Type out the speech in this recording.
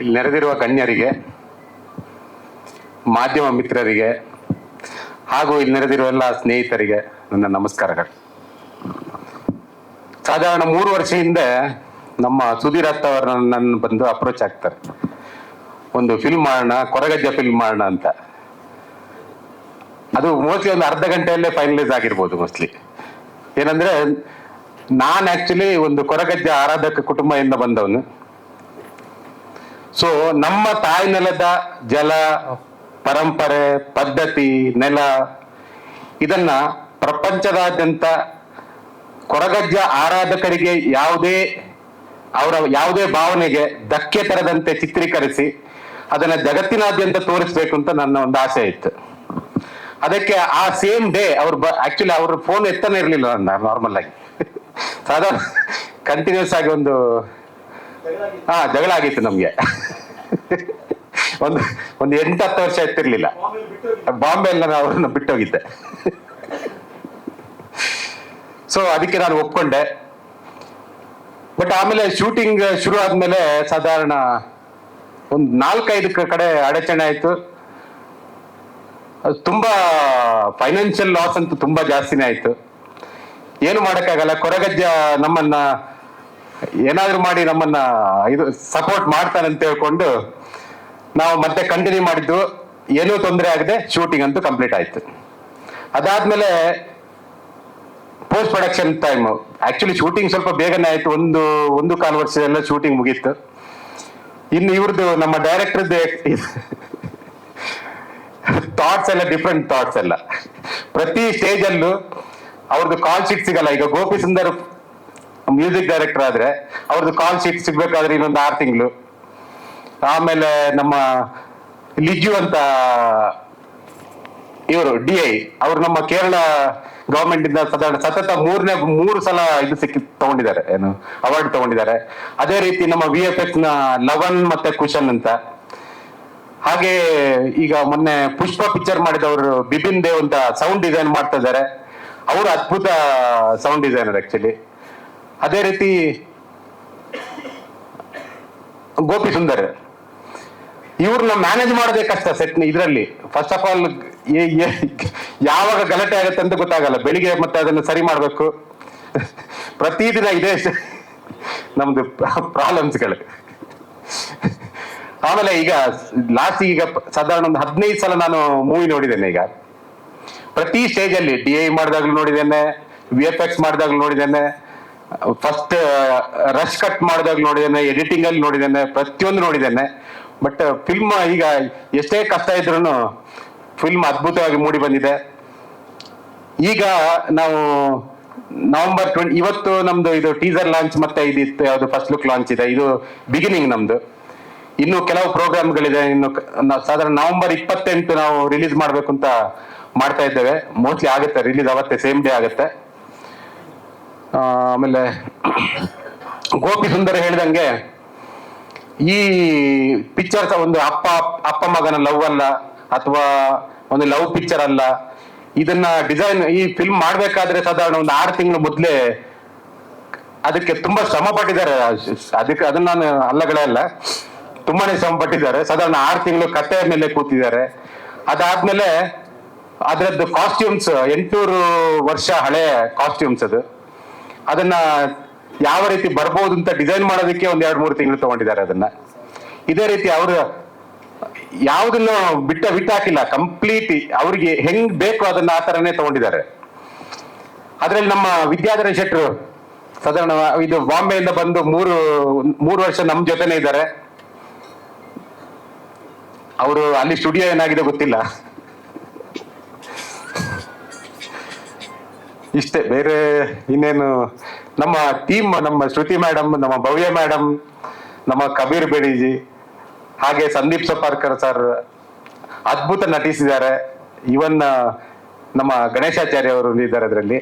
ಇಲ್ಲಿ ನೆರೆದಿರುವ ಗಣ್ಯರಿಗೆ, ಮಾಧ್ಯಮ ಮಿತ್ರರಿಗೆ ಹಾಗೂ ಇಲ್ಲಿ ನೆರೆದಿರುವ ಎಲ್ಲ ಸ್ನೇಹಿತರಿಗೆ ನನ್ನ ನಮಸ್ಕಾರಗಳು. ಸಾಧಾರಣ 3 ವರ್ಷ ಹಿಂದೆ ನಮ್ಮ ಸುಧೀರ್ ಅತ್ತ ಅವರು ನನ್ನ ಬಂದು ಅಪ್ರೋಚ್ ಆಗ್ತಾರೆ, ಒಂದು ಫಿಲ್ಮ್ ಮಾಡೋಣ, ಕೊರಗಜ್ಜ ಫಿಲ್ಮ್ ಮಾಡೋಣ ಅಂತ. ಅದು ಮೋಸ್ಟ್ಲಿ ಒಂದು ಅರ್ಧ ಗಂಟೆಯಲ್ಲೇ ಫೈನಲೈಸ್ ಆಗಿರ್ಬೋದು ಮೋಸ್ಟ್ಲಿ. ಏನಂದ್ರೆ ನಾನು ಆಕ್ಚುಲಿ ಒಂದು ಕೊರಗಜ್ಜ ಆರಾಧಕ ಕುಟುಂಬದಿಂದ ಬಂದವನು. ಸೊ ನಮ್ಮ ತಾಯಿ ನೆಲದ ಜಲ, ಪರಂಪರೆ, ಪದ್ಧತಿ, ನೆಲ ಇದನ್ನ ಪ್ರಪಂಚದಾದ್ಯಂತ ಕೊರಗಜ್ಜ ಆರಾಧಕರಿಗೆ ಯಾವುದೇ ಭಾವನೆಗೆ ಧಕ್ಕೆ ತರದಂತೆ ಚಿತ್ರೀಕರಿಸಿ ಅದನ್ನ ಜಗತ್ತಿನಾದ್ಯಂತ ತೋರಿಸ್ಬೇಕು ಅಂತ ನನ್ನ ಒಂದು ಆಸೆ ಇತ್ತು. ಅದಕ್ಕೆ ಆ ಸೇಮ್ ಡೇ ಆಕ್ಚುಲಿ ಅವ್ರ ಫೋನ್ ಎತ್ತಾನೆ ಇರ್ಲಿಲ್ಲ ನಾರ್ಮಲ್ ಆಗಿ. ಸಾಧಾರಣ ಕಂಟಿನ್ಯೂಸ್ ಆಗಿ ಒಂದು ಜಗಳ ಆಗಿತ್ತು ನಮ್ಗೆ. ಒಂದು 8-10 ವರ್ಷ ಎತ್ತಿರ್ಲಿಲ್ಲ. ಬಾಂಬೆಯಲ್ಲಿ ನಾನು ಅವ್ರನ್ನ ಬಿಟ್ಟೋಗಿದ್ದೆ. ಸೊ ಅದಕ್ಕೆ ನಾನು ಒಪ್ಕೊಂಡೆ. ಬಟ್ ಆಮೇಲೆ ಶೂಟಿಂಗ್ ಶುರು ಆದ್ಮೇಲೆ ಸಾಧಾರಣ ಒಂದು 4-5 ಕಡೆ ಅಡಚಣೆ ಆಯ್ತು. ತುಂಬಾ ಫೈನಾನ್ಷಿಯಲ್ ಲಾಸ್ ಅಂತೂ ತುಂಬಾ ಜಾಸ್ತಿನೇ ಆಯ್ತು. ಏನು ಮಾಡಕ್ಕಾಗಲ್ಲ. ಕೊರಗಜ್ಜ ನಮ್ಮನ್ನ ಏನಾದ್ರು ಮಾಡಿ ನಮ್ಮನ್ನ ಇದು ಸಪೋರ್ಟ್ ಮಾಡ್ತಾನಂತ ಹೇಳ್ಕೊಂಡು ನಾವು ಮತ್ತೆ ಕಂಟಿನ್ಯೂ ಮಾಡಿದ್ದು. ಏನೂ ತೊಂದರೆ ಆಗದೆ ಶೂಟಿಂಗ್ ಅಂತೂ ಕಂಪ್ಲೀಟ್ ಆಯ್ತು. ಅದಾದ್ಮೇಲೆ post production time, actually shooting ಸ್ವಲ್ಪ ಬೇಗನೆ ಆಯ್ತು. 1.25 ವರ್ಷದಲ್ಲ ಶೂಟಿಂಗ್ ಮುಗೀತು. ಇನ್ನು ಇವ್ರದ್ದು ನಮ್ಮ ಡೈರೆಕ್ಟರ್ದು ಥಾಟ್ಸ್ ಎಲ್ಲ ಡಿಫ್ರೆಂಟ್ ಥಾಟ್ಸ್ ಎಲ್ಲ. ಪ್ರತಿ ಸ್ಟೇಜ್ ಅಲ್ಲೂ ಅವ್ರದ್ದು ಕಾಲ್ ಶೀಟ್ ಸಿಗಲ್ಲ. ಈಗ ಗೋಪಿ ಸುಂದರ್ ಮ್ಯೂಸಿಕ್ ಡೈರೆಕ್ಟರ್ ಆದ್ರೆ ಅವ್ರದ್ದು ಕಾಲ್ ಶೀಟ್ ಸಿಗ್ಬೇಕಾದ್ರೆ ಇನ್ನೊಂದು 6 ತಿಂಗಳು. ಆಮೇಲೆ ನಮ್ಮ ಲಿಜು ಅಂತ ಇವರು DI ಅವ್ರು ನಮ್ಮ ಕೇರಳ ಗವರ್ಮೆಂಟ್ ಇಂದ ಸತತ 3 ಸಲ ಇದು ತಗೊಂಡಿದ್ದಾರೆ, ಏನು ಅವಾರ್ಡ್ ತಗೊಂಡಿದ್ದಾರೆ. ಅದೇ ರೀತಿ ನಮ್ಮ VFX ನ ಲವನ್ ಮತ್ತೆ ಕುಶನ್ ಅಂತ. ಹಾಗೆ ಈಗ ಮೊನ್ನೆ ಪುಷ್ಪ ಪಿಕ್ಚರ್ ಮಾಡಿದವರು ಬಿಪಿನ್ ದೇವ್ ಅಂತ ಸೌಂಡ್ ಡಿಸೈನ್ ಮಾಡ್ತಾ ಇದ್ದಾರೆ. ಅವರು ಅದ್ಭುತ ಸೌಂಡ್ ಡಿಸೈನರ್ ಆಕ್ಚುಲಿ. ಅದೇ ರೀತಿ ಗೋಪಿ ಸುಂದರ್, ಇವ್ರನ್ನ ಮ್ಯಾನೇಜ್ ಮಾಡೋದೇ ಕಷ್ಟ ಸೆಟ್ ಇದರಲ್ಲಿ. ಫಸ್ಟ್ ಆಫ್ ಆಲ್ ಯಾವಾಗ ಗಲಾಟೆ ಆಗುತ್ತೆ ಅಂತ ಗೊತ್ತಾಗಲ್ಲ. ಬೆಳಿಗ್ಗೆ ಮತ್ತೆ ಅದನ್ನು ಸರಿ ಮಾಡ್ಬೇಕು. ಪ್ರತಿದಿನ ಇದೇ ನಮ್ದು ಪ್ರಾಬ್ಲಮ್ಸ್ಗಳು. ಆಮೇಲೆ ಈಗ ಈಗ ಸಾಧಾರಣ ಒಂದು 15 ಸಲ ನಾನು ಮೂವಿ ನೋಡಿದ್ದೇನೆ. ಈಗ ಪ್ರತಿ ಸ್ಟೇಜ್ ಅಲ್ಲಿ DI ಮಾಡಿದಾಗ್ಲೂ ನೋಡಿದ್ದೇನೆ, VFX ಮಾಡಿದಾಗ್ಲೂ ನೋಡಿದ್ದೇನೆ, ಫಸ್ಟ್ ರಶ್ ಕಟ್ ಮಾಡಿದಾಗ್ಲೂ ನೋಡಿದ್ದೇನೆ, ಎಡಿಟಿಂಗ್ ಅಲ್ಲಿ ನೋಡಿದ್ದೇನೆ, ಪ್ರತಿಯೊಂದು ನೋಡಿದ್ದೇನೆ. ಬಟ್ ಫಿಲ್ಮ್ ಈಗ ಎಷ್ಟೇ ಕಷ್ಟ ಇದ್ರು ಫಿಲ್ಮ್ ಅದ್ಭುತವಾಗಿ ಮೂಡಿ ಬಂದಿದೆ. ಈಗ ನಾವು ನವೆಂಬರ್ 20 ಇವತ್ತು ನಮ್ದು ಇದು ಟೀಸರ್ ಲಾಂಚ್ ಮತ್ತೆ ಇದಿತ್ತು, ಯಾವ್ದು ಫಸ್ಟ್ ಲುಕ್ ಲಾಂಚ್ ಇದೆ. ಇದು ಬಿಗಿನಿಂಗ್ ನಮ್ದು. ಇನ್ನು ಕೆಲವು ಪ್ರೋಗ್ರಾಮ್ಗಳಿದೆ. ಇನ್ನು ಸಾಧಾರಣ ನವೆಂಬರ್ 28 ನಾವು ರಿಲೀಸ್ ಮಾಡ್ಬೇಕು ಅಂತ ಮಾಡ್ತಾ ಇದ್ದೇವೆ. ಮೋಸ್ಟ್ಲಿ ಆಗುತ್ತೆ, ರಿಲೀಸ್ ಆಗುತ್ತೆ, ಸೇಮ್ ಡೇ ಆಗುತ್ತೆ. ಆಮೇಲೆ ಗೋಪಿ ಸುಂದರ ಹೇಳಿದಂಗೆ ಈ ಪಿಕ್ಚರ್ಸ್ ಒಂದು ಅಪ್ಪ ಮಗನ ಲವ್ ಅಲ್ಲ, ಅಥವಾ ಒಂದು ಲವ್ ಪಿಕ್ಚರ್ ಅಲ್ಲ. ಇದನ್ನ ಡಿಸೈನ್ ಈ ಫಿಲ್ಮ್ ಮಾಡ್ಬೇಕಾದ್ರೆ ಸಾಧಾರಣ ಒಂದು 6 ತಿಂಗಳು ಮೊದಲೇ ಅದಕ್ಕೆ ತುಂಬಾ ಶ್ರಮ ಪಟ್ಟಿದ್ದಾರೆ. ಅದನ್ನ ನಾನು ಅಲ್ಲಗಳೇ ಅಲ್ಲ, ತುಂಬಾನೇ ಶ್ರಮ ಪಟ್ಟಿದ್ದಾರೆ. ಸಾಧಾರಣ 6 ತಿಂಗಳು ಕಟ್ಟೆಯ ಮೇಲೆ ಕೂತಿದ್ದಾರೆ. ಅದಾದ್ಮೇಲೆ ಅದರದ್ದು ಕಾಸ್ಟ್ಯೂಮ್ಸ್ 800 ವರ್ಷ ಹಳೆ ಕಾಸ್ಟ್ಯೂಮ್ಸ್ ಅದನ್ನ ಯಾವ ರೀತಿ ಬರ್ಬೋದು ಅಂತ ಡಿಸೈನ್ ಮಾಡೋದಕ್ಕೆ 1-2-3 ತಿಂಗಳು ತಗೊಂಡಿದ್ದಾರೆ ಅದನ್ನ. ಇದೇ ರೀತಿ ಅವರು ಯಾವುದನ್ನು ಬಿಟ್ಟಾಕಿಲ್ಲ. ಕಂಪ್ಲೀಟ್ ಅವ್ರಿಗೆ ಹೆಂಗ್ ಬೇಕು ಅದನ್ನ ಆ ತರನೇ ತಗೊಂಡಿದ್ದಾರೆ. ಅದ್ರಲ್ಲಿ ನಮ್ಮ ವಿದ್ಯಾಧರ ಶೆಟ್ರು ಸಾಧಾರಣ ಇದು ಬಾಂಬೆಯಿಂದ ಬಂದು 3 ವರ್ಷ ನಮ್ ಜೊತೆನೆ ಇದ್ದಾರೆ. ಅವರು ಅಲ್ಲಿ ಸ್ಟುಡಿಯೋ ಏನಾಗಿದೆ ಗೊತ್ತಿಲ್ಲ. ಇಷ್ಟೇ, ಬೇರೆ ಇನ್ನೇನು. ನಮ್ಮ ಟೀಮ್, ನಮ್ಮ ಶ್ರುತಿ ಮೇಡಮ್, ನಮ್ಮ ಭವ್ಯ ಮೇಡಮ್, ನಮ್ಮ ಕಬೀರ್ ಬೇಡಿಜಿ, ಹಾಗೆ ಸಂದೀಪ್ ಸಪಾರ್ಕರ್ ಸರ್ ಅದ್ಭುತ ನಟಿಸಿದ್ದಾರೆ. ಇವನ್ ನಮ್ಮ ಗಣೇಶಾಚಾರ್ಯ ಅವರು ಇದ್ದಾರೆ ಅದರಲ್ಲಿ.